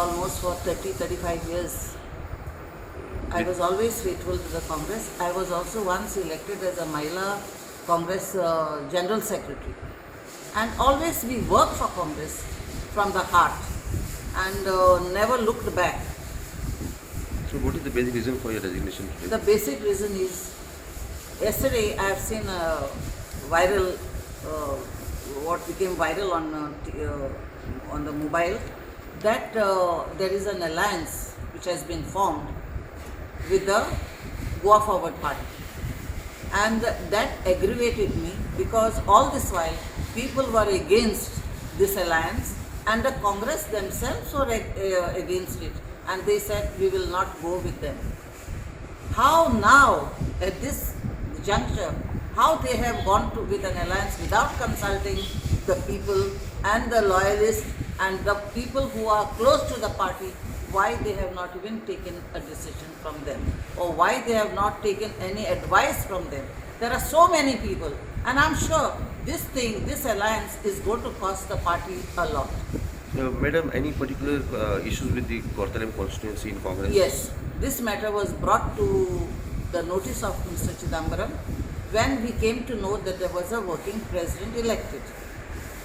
almost for 35 years. I was always faithful to the Congress. I was also once elected as a Mahila Congress General Secretary. And always we worked for Congress from the heart and never looked back. So what is the basic reason for your resignation today? The basic reason is, yesterday I have seen a viral, what became viral on the mobile, that there is an alliance which has been formed with the Goa Forward Party. And that aggravated me, because all this while people were against this alliance and the Congress themselves were against it, and they said we will not go with them. How now, at this juncture, how they have gone with an alliance without consulting the people and the loyalists and the people who are close to the party, why they have not even taken a decision from them, or why they have not taken any advice from them. There are so many people, and I'm sure this alliance is going to cost the party a lot. Madam, any particular issues with the Kortalam constituency in Congress? Yes, this matter was brought to the notice of Mr. Chidambaram when we came to know that there was a working president elected.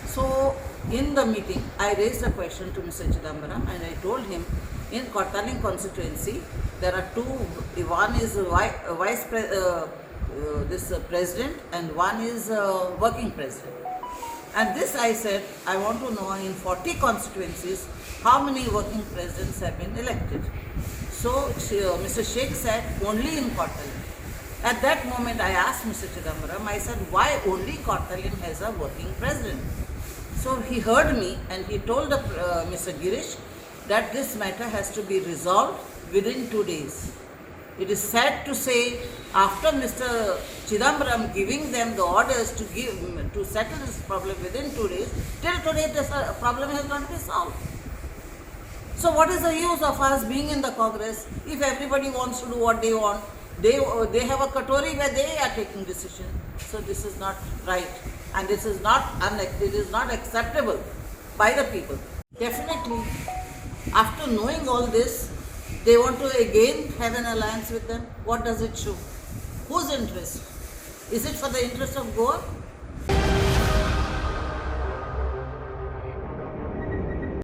So, in the meeting, I raised a question to Mr. Chidambaram and I told him, in Kortaling constituency, there are two, one is president and one is working president. And this I said, I want to know in 40 constituencies, how many working presidents have been elected. So, Mr. Sheikh said, only in Kortaling. At that moment, I asked Mr. Chidambaram, I said, why only Kortaling has a working president? So he heard me and he told Mr. Girish that this matter has to be resolved within 2 days. It is sad to say, after Mr. Chidambaram giving them the orders to settle this problem within 2 days, till today this problem has not been solved. So what is the use of us being in the Congress if everybody wants to do what they want? They have a katori where they are taking decision. So this is not right, and this is not acceptable by the people. Definitely, after knowing all this, they want to again have an alliance with them. What does it show? Whose interest? Is it for the interest of Goa?